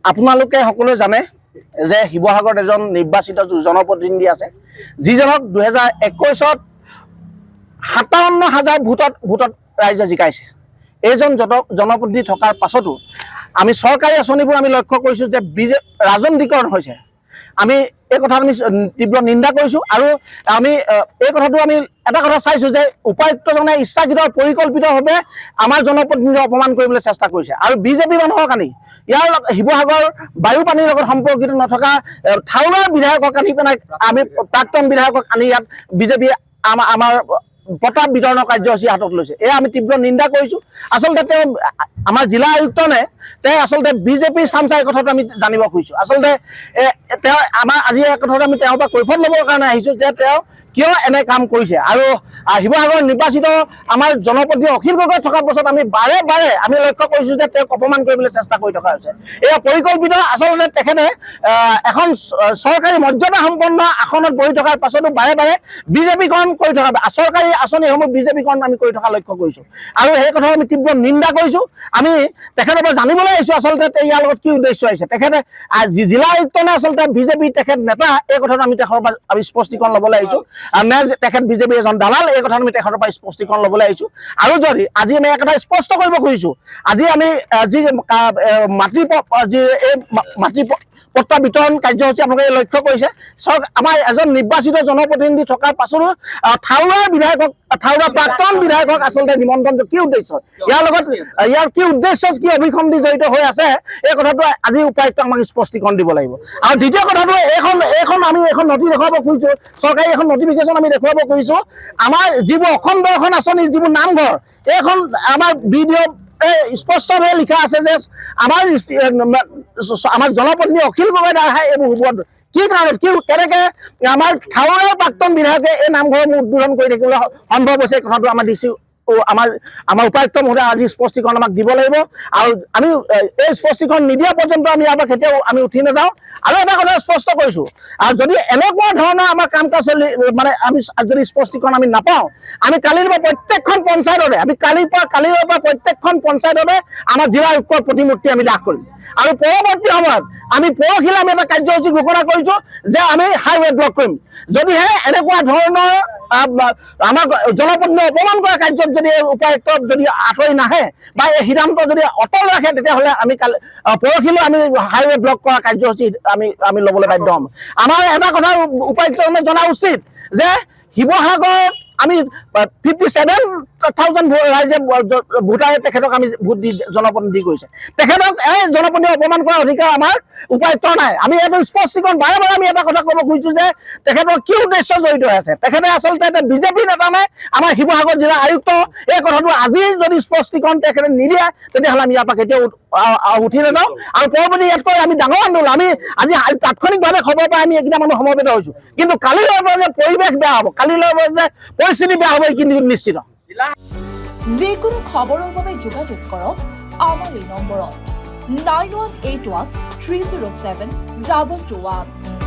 আপোনালোকে সকলোৱে জানে যে শিৱসাগৰত এজন নিৰ্বাচিত জনপ্ৰতিনিধি আছে, যিজনক 2021 57,000 ভোটত ৰাইজে জিকাইছে। এইজন জনপ্ৰতিনিধি থকাৰ পাছতো আমি চৰকাৰী আঁচনিবোৰ আমি লক্ষ্য কৰিছোঁ যে ৰাজনৈতিকৰণ হৈছে। আমি এই কথাত আমি তীব্ৰ নিন্দা কৰিছোঁ আৰু আমি এই কথাটো আমি এটা কথা চাইছোঁ যে উপায়ুক্তজনে ইচ্ছাকৃত পৰিকল্পিতভাৱে আমাৰ জনপ্ৰতিনিধিক অপমান কৰিবলৈ চেষ্টা কৰিছে আৰু বিজেপি মানুহক আনি ইয়াৰ শিৱসাগৰ বায়ু পানীৰ লগত সম্পৰ্কিত নথকা থাউৰাৰ বিধায়কক আনি পেলাই আমি প্ৰাক্তন বিধায়কক আনি ইয়াত বিজেপিয়ে আমাৰ প্ৰতাপ বিতৰণৰ কাৰ্যসূচী হাতত লৈছে। এয়া আমি তীব্ৰ নিন্দা কৰিছোঁ। আচলতে তেওঁ আমাৰ জিলা আয়ুক্তনে তেওঁ আচলতে বিজেপিৰ চামচাই কথাটো আমি জানিব খুজিছোঁ। আচলতে তেওঁ আমাৰ আজি এই কথাটো আমি তেওঁৰ পৰা কৈফত ল'বৰ কাৰণে আহিছোঁ যে তেওঁ কিয় এনে কাম কৰিছে। আৰু শিৱসাগৰ নিৰ্বাচিত আমাৰ জনপ্ৰতিনিধি অখিল গগৈ থকাৰ পাছত আমি বাৰে বাৰে আমি লক্ষ্য কৰিছোঁ যে তেওঁক অপমান কৰিবলৈ চেষ্টা কৰি থকা হৈছে। এয়া পৰিকল্পিত। আচলতে তেখেতে এখন চৰকাৰী মৰ্যাদা সম্পন্ন আসনত বহি থকাৰ পাছতো বাৰে বাৰে বিজেপিকৰণ কৰি থকা চৰকাৰী আঁচনিসমূহ বিজেপিকৰণ আমি কৰি থকা লক্ষ্য কৰিছোঁ আৰু সেই কথা আমি তীব্ৰ নিন্দা কৰিছোঁ। আমি তেখেতৰ পৰা জানিবলৈ আহিছোঁ আচলতে ইয়াৰ লগত কি উদ্দেশ্য আহিছে। তেখেতে জিলা আয়ুক্তনে আচলতে বিজেপি তেখেত নেতা, এই কথাটো আমি তেখেতৰ পৰা আমি স্পষ্টীকৰণ ল'বলৈ আহিছোঁ। তেখেত বিজেপি এজন দালাল, এই কথাটো আমি তেখেতৰ পৰা স্পষ্টীকৰণ ল'বলৈ আহিছোঁ। আৰু যদি আজি আমি এটা স্পষ্ট কৰিব খুজিছোঁ, আজি আমি যি মাটি পট্টা বিতৰণ কাৰ্যসূচী আপোনালোকে লক্ষ্য কৰিছে। আমাৰ এজন নিৰ্বাচিত জনপ্ৰতিনিধি থকাৰ পাছতো থাউৰা প্ৰাক্তন বিধায়কক আচলতে নিমন্ত্ৰণ কি উদ্দেশ্য, ইয়াৰ কি উদ্দেশ্য, কি অভিসন্ধি জড়িত হৈ আছে, এই কথাটো আজি উপায়ুক্ত আমাক স্পষ্টীকৰণ দিব লাগিব। আৰু দ্বিতীয় কথাটো আমি এখন নথি দেখুৱাব খুজিছোঁ, চৰকাৰী এখন নটিফিকেশ্যন আমি দেখুৱাব খুজিছোঁ। আমাৰ যিবোৰ অসম দৰ্শন আঁচনি যিবোৰ নামঘৰ, এইখন আমাৰ BDO স্পষ্টভাৱে লিখা আছে যে আমাৰ জনপ্ৰতিনিধি অখিল গগৈ দ্বাৰাহে এইবোৰ হ'ব। কি কাৰণত কেনেকে আমাৰ থাউৰাৰ প্ৰাক্তন বিধায়কে এই নামঘৰসমূহ উদ্বোধন কৰি থাকিবলৈ সম্ভৱ হৈছে, এই কথাটো আমাৰ আমাৰ উপায়ুক্ত মহোদয়ে আজি স্পষ্টীকৰণ আমাক দিব লাগিব। আৰু আমি এই স্পষ্টীকৰণ নিদিয়া পৰ্যন্ত আমি ইয়াৰ পৰা কেতিয়াও আমি উঠি নাযাওঁ। আৰু এটা কথা স্পষ্ট কৰিছোঁ, আৰু যদি এনেকুৱা ধৰণৰ আমাৰ কাম কাজ মানে আমি যদি স্পষ্টীকৰণ আমি নাপাওঁ, আমি কালিৰ পৰা প্ৰত্যেকখন পঞ্চায়ততে কালিৰ পৰা প্ৰত্যেকখন পঞ্চায়ততে আমাৰ জিলা আয়ুক্তৰ প্ৰতিমূৰ্তি আমি দাহ কৰিম। আৰু পৰৱৰ্তী সময়ত আমি পৰহিলৈ আমি এটা কাৰ্যসূচী ঘোষণা কৰিছোঁ যে আমি হাইৱে ব্লক কৰিম। যদিহে এনেকুৱা ধৰণৰ আমাক জনপ্ৰতিনিধি অপমান কৰা কাৰ্যত যদি উপায়ুক্ত যদি আঁতৰি নাহে বা এই সিদ্ধান্ত যদি অটল ৰাখে, তেতিয়াহ'লে আমি পৰহিলৈ আমি হাইৱে ব্লক কৰা কাৰ্যসূচী আমি ল'বলৈ বাধ্য হ'ম। আমাৰ এটা কথা উপায়ুক্তজনে জনা উচিত যে শিৱসাগৰত আমি 57,000 ৰাইজে ভোটাৰে তেখেতক আমি ভোট দি জনপ্ৰতিনিধি কৰিছে। তেখেতক এই জনপ্ৰতিনিধি অপমান কৰাৰ অধিকাৰ আমাৰ উপায়ুক্তৰ নাই। আমি এইটো স্পষ্টীকৰণ বাৰে বাৰে আমি এটা কথা ক'ব খুজিছোঁ যে তেখেতৰ কি উদ্দেশ্য জড়িত হৈ আছে। তেখেতে আচলতে এটা বিজেপি নেতা নাই, আমাৰ শিৱসাগৰ জিলা আয়ুক্ত। এই কথাটো আজি যদি স্পষ্টীকৰণ তেখেতে নিদিয়ে, তেতিয়াহ'লে আমি ইয়াৰ পৰা কেতিয়াও উঠি নাযাওঁ। আৰু পৰৱৰ্তী ইয়াতকৈ আমি ডাঙৰ আন্দোলন, আমি আজি তাৎক্ষণিকভাৱে খবৰ পাই আমি এইকেইটা মানুহ সমবেত হৈছোঁ। কিন্তু কালিলৈ যে পৰিৱেশ বেয়া হ'ব, কালিলৈ যে পৰিস্থিতি বেয়া হ'ব, কিন্তু নিশ্চিত। যিকোনো খবৰৰ বাবে যোগাযোগ কৰক আমাৰ এই নম্বৰত 9181 307 2221।